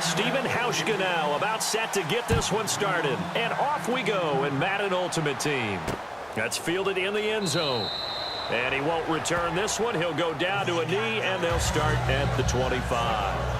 Steven Hauschka now about set to get this one started. And off we go in Madden Ultimate Team. That's fielded in the end zone. And he won't return this one. He'll go down to a knee, and they'll start at the 25.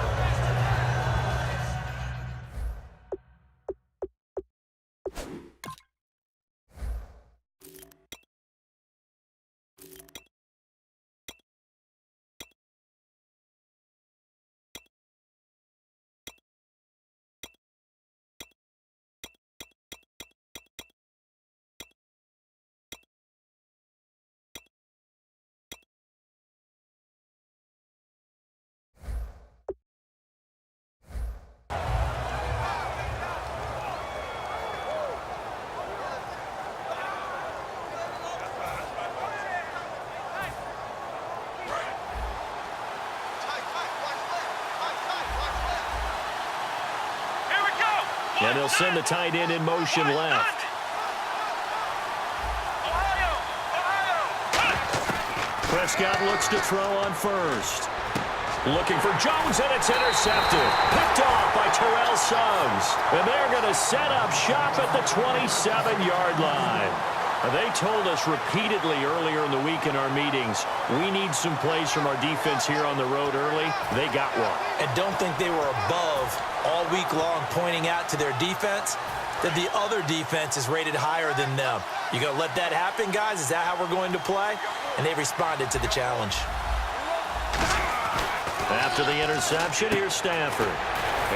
And he'll send the tight end in motion left. Prescott looks to throw on first. Looking for Jones, and it's intercepted. Picked off by Terrell Suggs. And they're going to set up shop at the 27-yard line. They told us repeatedly earlier in the week in our meetings, we need some plays from our defense here on the road early. They got one. And don't think they were above all week long pointing out to their defense that the other defense is rated higher than them. You going to let that happen, guys? Is that how we're going to play? And they responded to the challenge. After the interception, here's Stafford.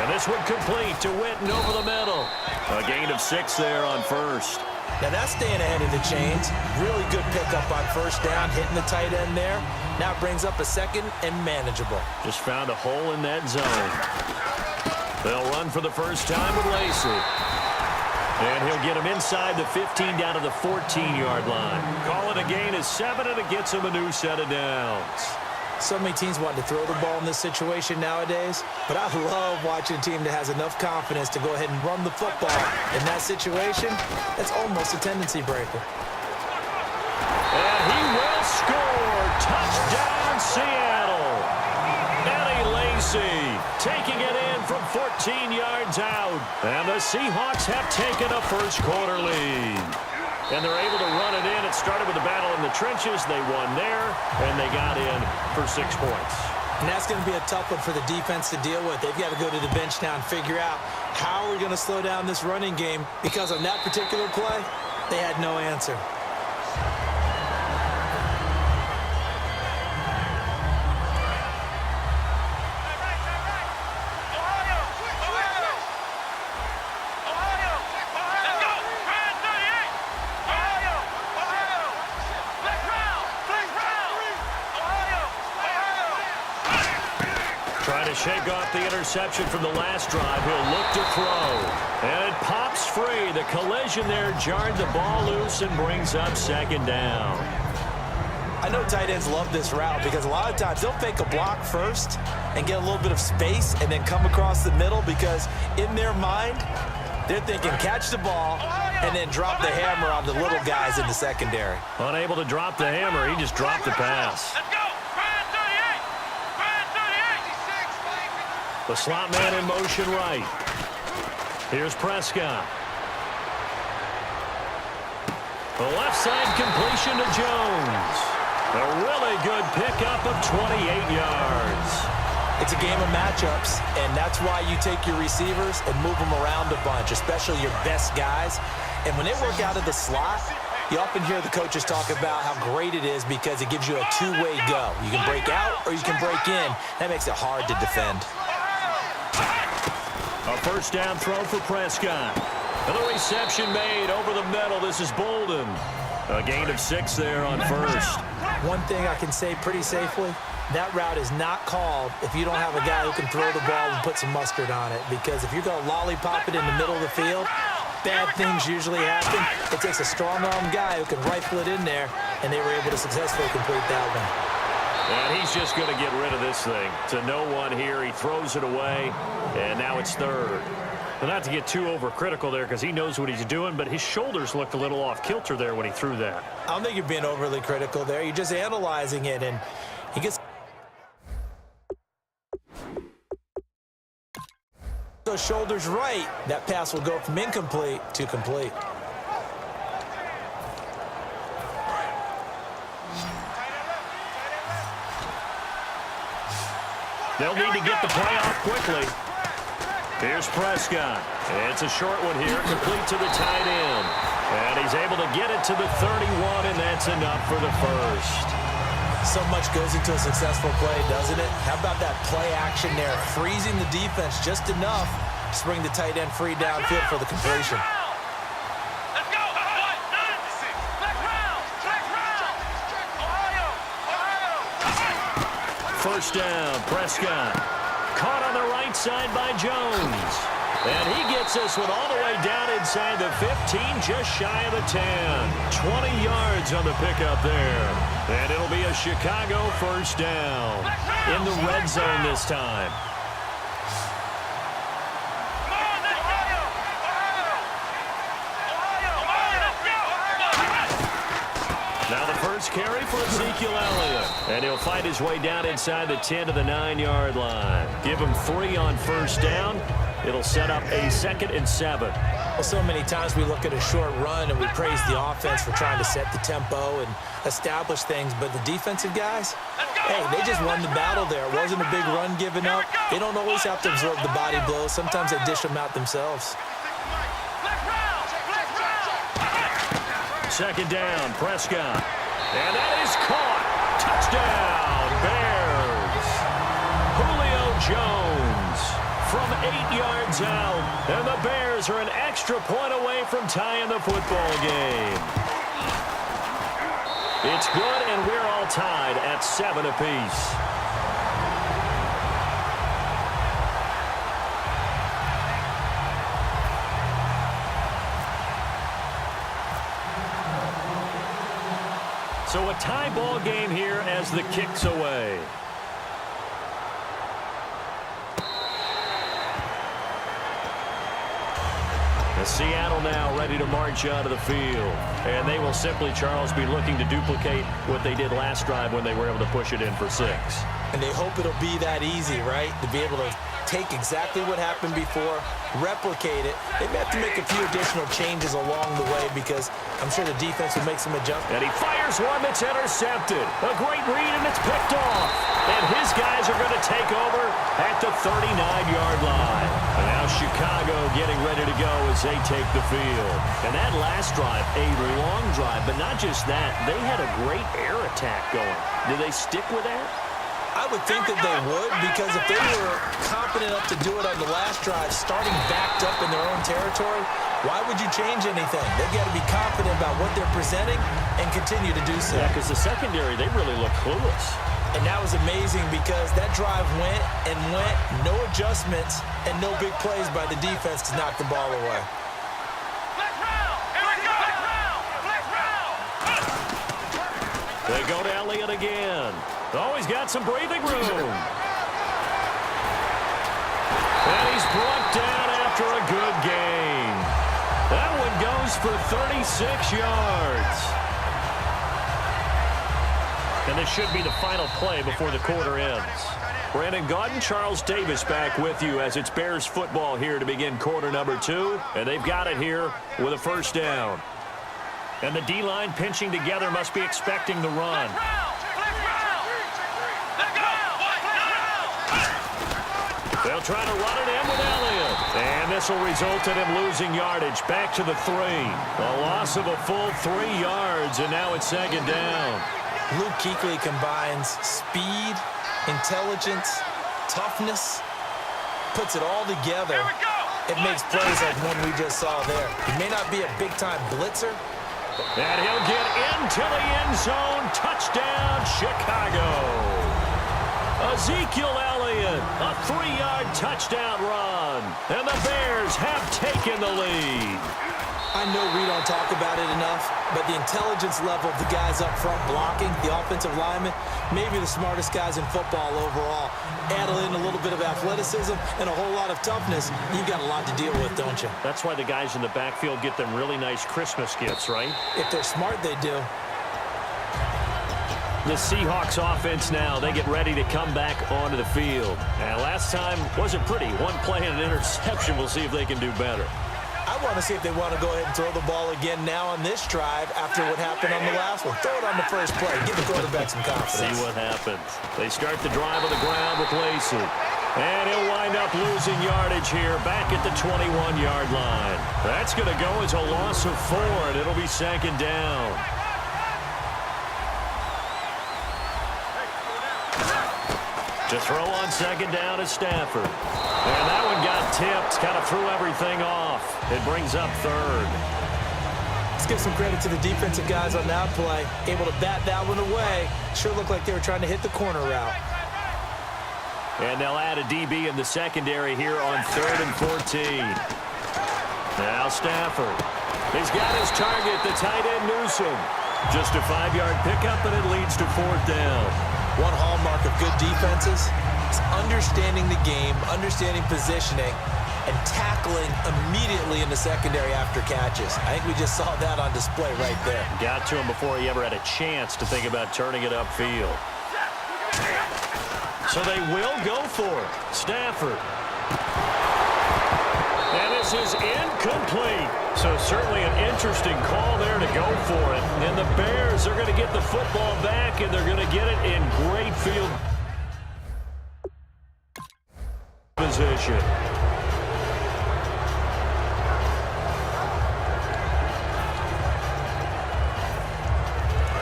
And this one complete to Witten over the middle. A gain of 6 there on first. Now that's staying ahead of the chains. Really good pickup on first down, hitting the tight end there. Now it brings up a second and manageable. Just found a hole in that zone. They'll run for the first time with Lacey. And he'll get him inside the 15 down to the 14-yard line. Call it a gain of 7, and it gets him a new set of downs. So many teams want to throw the ball in this situation nowadays, but I love watching a team that has enough confidence to go ahead and run the football. In that situation, that's almost a tendency breaker. And he will score. Touchdown, Seattle. Eddie Lacy taking it in from 14 yards out. And the Seahawks have taken a first quarter lead. And they're able to run it in. It started with a battle in the trenches. They won there, and they got in for 6 points. And that's going to be a tough one for the defense to deal with. They've got to go to the bench now and figure out how we're going to slow down this running game, because on that particular play, they had no answer. Trying to shake off the interception from the last drive. He'll look to throw. And it pops free. The collision there jarred the ball loose and brings up second down. I know tight ends love this route because a lot of times they'll fake a block first and get a little bit of space and then come across the middle, because in their mind, they're thinking catch the ball and then drop the hammer on the little guys in the secondary. Unable to drop the hammer, he just dropped the pass. The slot man in motion right. Here's Prescott. The left side completion to Jones. A really good pickup of 28 yards. It's a game of matchups, and that's why you take your receivers and move them around a bunch, especially your best guys. And when they work out of the slot, you often hear the coaches talk about how great it is because it gives you a two-way go. You can break out or you can break in. That makes it hard to defend. A first down throw for Prescott. And the reception made over the middle. This is Bolden. A gain of 6 there on first. One thing I can say pretty safely, that route is not called if you don't have a guy who can throw the ball and put some mustard on it. Because if you're going to lollipop it in the middle of the field, bad things usually happen. It takes a strong-arm guy who can rifle it in there, and they were able to successfully complete that one. And he's just going to get rid of this thing. To no one here. He throws it away, and now it's third. But not to get too overcritical there because he knows what he's doing, but his shoulders looked a little off-kilter there when he threw that. I don't think you're being overly critical there. You're just analyzing it, and he gets... Those shoulders right, that pass will go from incomplete to complete. They'll need to get the play off quickly. Here's Prescott. It's a short one here, complete to the tight end. And he's able to get it to the 31, and that's enough for the first. So much goes into a successful play, doesn't it? How about that play action there, freezing the defense just enough to bring the tight end free downfield for the completion. First down, Prescott. Caught on the right side by Jones. And he gets this one all the way down inside the 15, just shy of the 10. 20 yards on the pickup there. And it'll be a Chicago first down. In the red zone this time. Now the first carry for Ezekiel Elliott. And he'll fight his way down inside the 10 to the 9-yard line. Give him 3 on first down. It'll set up a 2nd and 7. Well, so many times we look at a short run and we praise the offense for trying to set the tempo and establish things. But the defensive guys, hey, they just won the battle there. It wasn't a big run given up. They don't always have to absorb the body blows. Sometimes they dish them out themselves. Second down, Prescott. And that is caught. Touchdown, Bears. Julio Jones from 8 yards out. And the Bears are an extra point away from tying the football game. It's good, and we're all tied at 7 apiece. So a tie ball game here as the kick's away. Seattle now ready to march out of the field. And they will simply, Charles, be looking to duplicate what they did last drive when they were able to push it in for 6. And they hope it'll be that easy, right? To be able to take exactly what happened before, replicate it. They may have to make a few additional changes along the way because I'm sure the defense will make some adjustments. And he fires one that's intercepted. A great read, and it's picked off. And his guys are going to take over at the 39-yard line. And now Chicago getting ready to go as they take the field. And that last drive, a long drive, but not just that. They had a great air attack going. Do they stick with that? I would think that they would, because if they were confident enough to do it on the last drive, starting backed up in their own territory, why would you change anything? They've got to be confident about what they're presenting and continue to do so. Yeah, because the secondary, they really look clueless. And that was amazing because that drive went and went, no adjustments, and no big plays by the defense to knock the ball away. They go to Elliott again. Oh, he's got some breathing room. And he's brought down after a good gain. That one goes for 36 yards. And this should be the final play before the quarter ends. Brandon Gaudin, Charles Davis back with you as it's Bears football here to begin quarter number 2. And they've got it here with a first down. And the D-line pinching together must be expecting the run. They'll try to run it in with Elliott. And this will result in him losing yardage back to the 3. A loss of a full 3 yards, and now it's second down. Luke Kuechly combines speed, intelligence, toughness, puts it all together. It makes plays like one we just saw there. He may not be a big-time blitzer. And he'll get into the end zone. Touchdown, Chicago. Ezekiel Elliott, a 3-yard touchdown run. And the Bears have taken the lead. I know we don't talk about it enough, but the intelligence level of the guys up front blocking, the offensive linemen, maybe the smartest guys in football overall. Add in a little bit of athleticism and a whole lot of toughness, you've got a lot to deal with, don't you? That's why the guys in the backfield get them really nice Christmas gifts, right? If they're smart, they do. The Seahawks offense now, they get ready to come back onto the field. And last time wasn't pretty. One play and an interception. We'll see if they can do better. I want to see if they want to go ahead and throw the ball again now on this drive after what happened on the last one. Throw it on the first play. Give the quarterback some confidence. See what happens. They start the drive on the ground with Lacey. And he'll wind up losing yardage here back at the 21-yard line. That's going to go as a loss of 4, and it'll be second down. To throw on second down is Stafford. And that one got tipped, kind of threw everything off. It brings up third. Let's give some credit to the defensive guys on that play. Able to bat that one away. Sure looked like they were trying to hit the corner route. And they'll add a DB in the secondary here on 3rd and 14. Now Stafford. He's got his target, the tight end Newsom. Just a 5-yard pickup, and it leads to 4th down. One hallmark of good defenses is understanding the game, understanding positioning, and tackling immediately in the secondary after catches. I think we just saw that on display right there. Got to him before he ever had a chance to think about turning it upfield. So they will go for it. Stafford. And this is incomplete. So certainly an interesting call there to go for it. And the Bears are going to get the football back, and they're going to get it in great field position.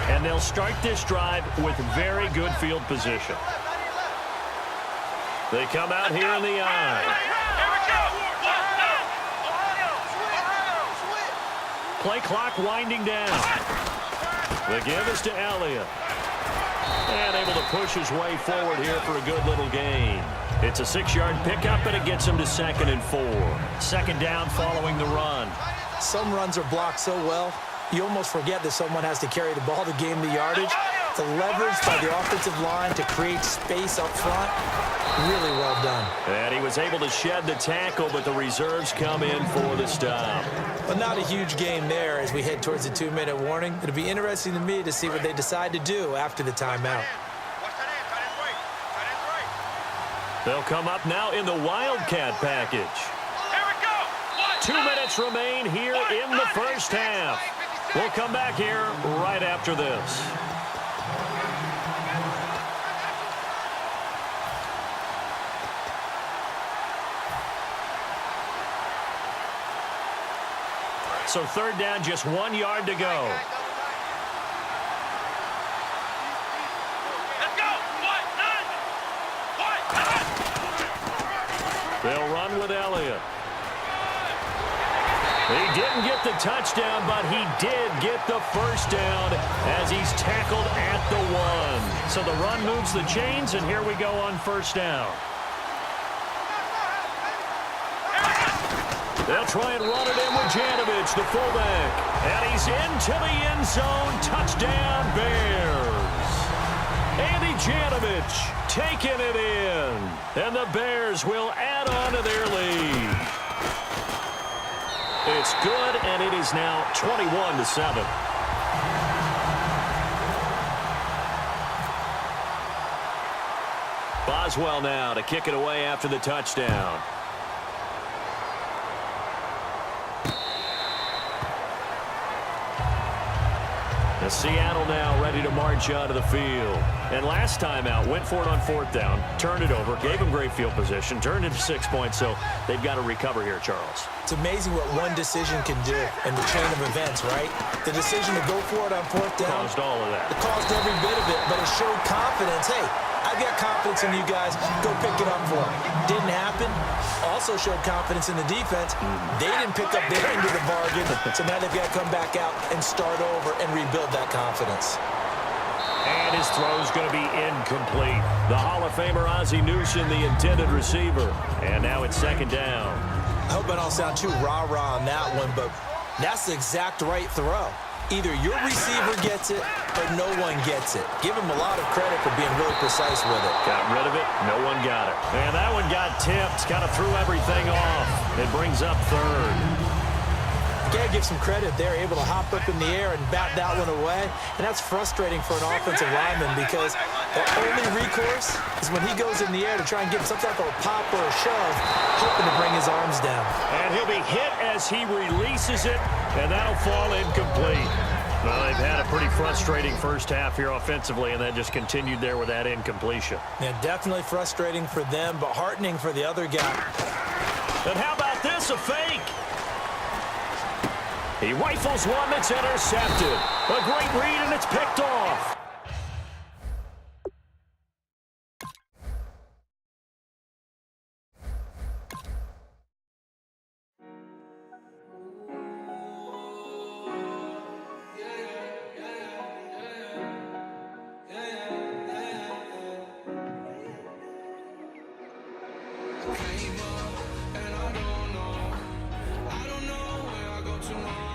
And they'll start this drive with very good field position. They come out here in the eye. Play clock winding down. The give is to Elliott. And able to push his way forward here for a good little gain. It's a 6-yard pickup, and it gets him to 2nd and 4. Second down following the run. Some runs are blocked so well, you almost forget that someone has to carry the ball to gain the yardage. The leverage by the offensive line to create space up front, really well done. And he was able to shed the tackle, but the reserves come in for the stop. But not a huge game there as we head towards the 2-minute warning. It'll be interesting to me to see what they decide to do after the timeout. They'll come up now in the Wildcat package. 2 minutes remain here in the first half. We'll come back here right after this. So 3rd down, just 1 yard to go. They'll run with Elliott. He didn't get the touchdown, but he did get the first down as he's tackled at the 1. So the run moves the chains, and here we go on 1st down. They'll try and run it in with Janovich, the fullback. And he's into the end zone. Touchdown, Bears. Andy Janovich taking it in. And the Bears will add on to their lead. It's good, and it is now 21-7. Boswell now to kick it away after the touchdown. Seattle now ready to march out of the field. And last time out, went for it on 4th down, turned it over, gave him great field position, turned it to 6 points, so they've got to recover here, Charles. It's amazing what one decision can do in the chain of events, right? The decision to go for it on 4th down. Caused all of that. It caused every bit of it, but it showed confidence. Hey, I've got confidence in you guys. Go pick it up for me. Didn't happen. Also showed confidence in the defense. They didn't pick up their end of the bargain, so now they've got to come back out and start over and rebuild that confidence. And his throw's going to be incomplete. The Hall of Famer Ozzie Newsome, the intended receiver. And now it's 2nd down. I hope I don't sound too rah-rah on that one, but that's the exact right throw. Either your receiver gets it or no one gets it. Give him a lot of credit for being really precise with it. Got rid of it. No one got it. And that one got tipped. Kind of threw everything off. It brings up 3rd. Gotta give some credit. They're able to hop up in the air and bat that one away. And that's frustrating for an offensive lineman because the only recourse is when he goes in the air to try and get some type of a pop or a shove, hoping to bring his arms down. And he'll be hit as he releases it, and that'll fall incomplete. Well, they've had a pretty frustrating first half here offensively, and that just continued there with that incompletion. Yeah, definitely frustrating for them, but heartening for the other guy. And how about this, a fake? He rifles one that's intercepted. A great read, and it's picked off. I don't know where I go tomorrow.